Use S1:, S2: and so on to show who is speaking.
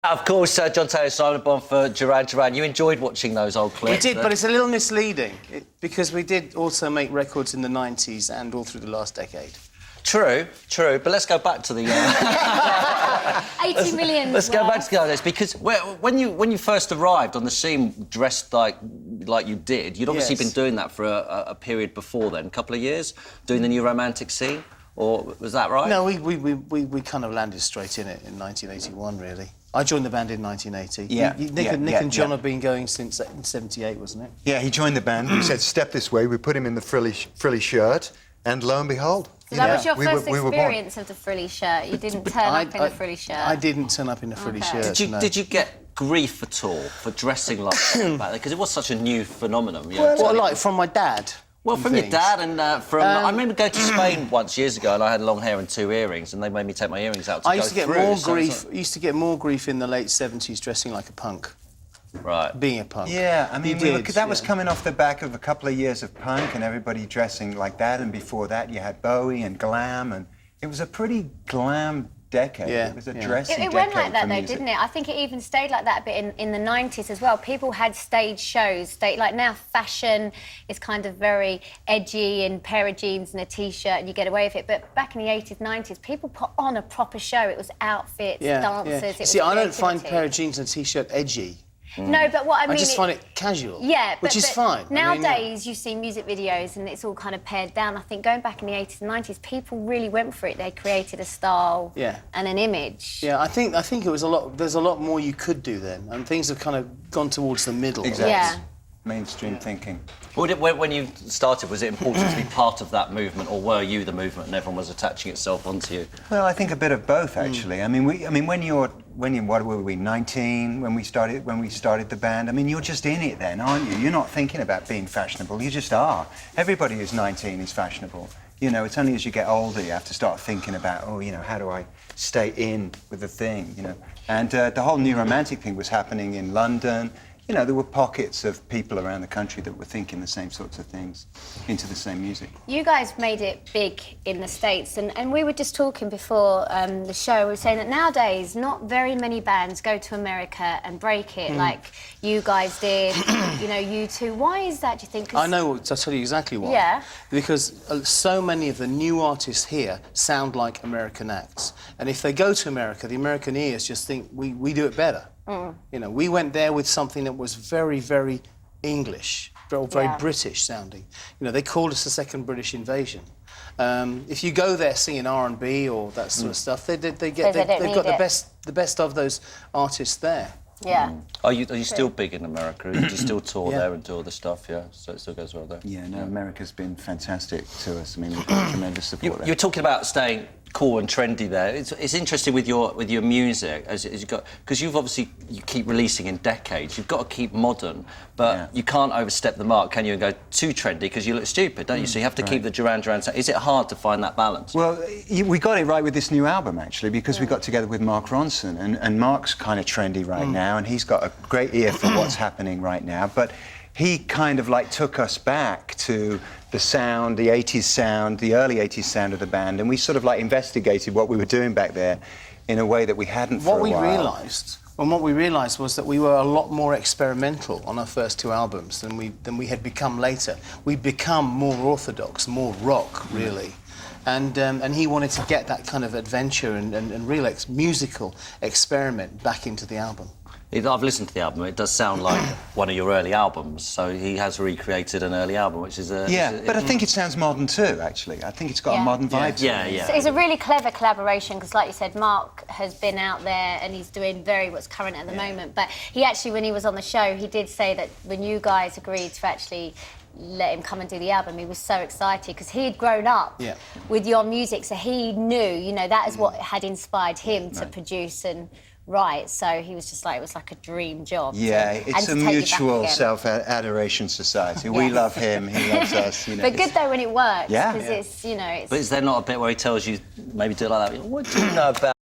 S1: Of course, John Taylor, Simon Bond for Duran Duran. You enjoyed watching those old clips?
S2: We did, but it's a little misleading because we did also make records in the 90s and all through the last decade.
S1: True. But let's go back to the...
S3: 80 million.
S1: Let's go back to the others, because when you first arrived on the scene dressed like you did, you'd obviously been doing that for a period before then, a couple of years, doing the new romantic scene, or was that right?
S2: No, we kind of landed straight in it in 1981, really. I joined the band in 1980.
S4: Yeah.
S2: Nick and John have been going since 78, wasn't it?
S4: Yeah, he joined the band. We said, step this way. We put him in the frilly shirt, and lo and behold...
S3: So that was your first experience of the frilly shirt? You didn't turn up in a frilly shirt?
S2: I didn't turn up in a frilly shirt,
S1: Did you get grief at all for dressing like that back then? Because it was such a new phenomenon.
S2: Well, like, from my dad?
S1: Well, from your dad and from... I remember going to Spain once years ago and I had long hair and 2 earrings and they made me take my earrings out to go through.
S2: I used to get more grief in the late 70s dressing like a punk.
S1: Right.
S2: Being a punk.
S4: Yeah, I mean, that was coming off the back of a couple of years of punk and everybody dressing like that, and before that you had Bowie and glam, and it was a pretty glam decade.
S2: Yeah.
S4: It was a dressy decade.
S3: It went like that, though,
S4: music.
S3: didn't it? I think it even stayed like that a bit in the 90s as well. People had stage shows. Like now, fashion is kind of very edgy, and pair of jeans and a T-shirt, and you get away with it. But back in the 80s, 90s, people put on a proper show. It was outfits, dancers. It was
S2: See, I don't find a pair of jeans and a T-shirt edgy.
S3: No, but what I mean...
S2: I just find it casual.
S3: Yeah,
S2: which is fine.
S3: Nowadays, you see music videos and it's all kind of pared down. I think going back in the 80s and 90s, people really went for it. They created a style and an image.
S2: Yeah, I think it was a lot... There's a lot more you could do then, and things have kind of gone towards the middle.
S4: Exactly.
S3: Yeah.
S4: Mainstream thinking.
S1: When you started, was it important to be part of that movement, or were you the movement and everyone was attaching itself onto you?
S4: Well, I think a bit of both, actually. I mean, when you what were we, 19 when we started the band? I mean, you're just in it then, aren't you? You're not thinking about being fashionable. You just are. Everybody who's 19 is fashionable. You know, it's only as you get older you have to start thinking about, oh, you know, how do I stay in with the thing, you know? And the whole new romantic thing was happening in London. You know, there were pockets of people around the country that were thinking the same sorts of things into the same music.
S3: You guys made it big in the States, and we were just talking before the show, we were saying that nowadays not very many bands go to America and break it like you guys did, you know, you two. Why is that, do you think?
S2: I know, I'll tell you exactly why.
S3: Yeah.
S2: Because so many of the new artists here sound like American acts. And if they go to America, the American ears just think we do it better. You know, we went there with something that was very, very English, very British sounding. You know, they called us the second British invasion. If you go there singing R&B or that sort of stuff, they've got the best of those artists there.
S3: Yeah.
S1: Are you still big in America? Do you still tour there and do all the stuff? Yeah, so it still goes well there.
S4: Yeah, no, America's been fantastic to us. I mean, we've got tremendous support there.
S1: You're talking about staying cool and trendy there. It's interesting with your music as you got, because you keep releasing in decades. You've got to keep modern, but you can't overstep the mark, can you? And go too trendy because you look stupid, don't you? So you have to keep the Duran Duran sound. Is it hard to find that balance?
S4: Well, we got it right with this new album actually, because we got together with Mark Ronson, and Mark's kind of trendy right now, and he's got a great ear for what's happening right now. But he kind of like took us back to the sound, the 80s sound, the early 80s sound of the band, and we sort of like investigated what we were doing back there in a way that we hadn't for a while.
S2: What we realised was that we were a lot more experimental on our first 2 albums than we had become later. We'd become more orthodox, more rock, really. And he wanted to get that kind of adventure and real musical experiment back into the album.
S1: I've listened to the album. It does sound like one of your early albums. So he has recreated an early album, which is a...
S4: Yeah, but I think it sounds modern too, actually. I think it's got a modern vibe to it.
S1: Yeah.
S3: So it's a really clever collaboration because, like you said, Mark has been out there and he's doing what's current at the moment. But he actually, when he was on the show, he did say that when you guys agreed to actually let him come and do the album, he was so excited because he'd grown up with your music, so he knew, you know, that is what had inspired him to produce and write. So he was just like, it was like a dream job.
S4: Yeah, it's a mutual self-adoration society. We love him, he loves us. You know,
S3: but good though when it works.
S4: Yeah.
S3: Because it's, you know, it's...
S1: But is there not a bit where he tells you, maybe do it like that? What do you know about...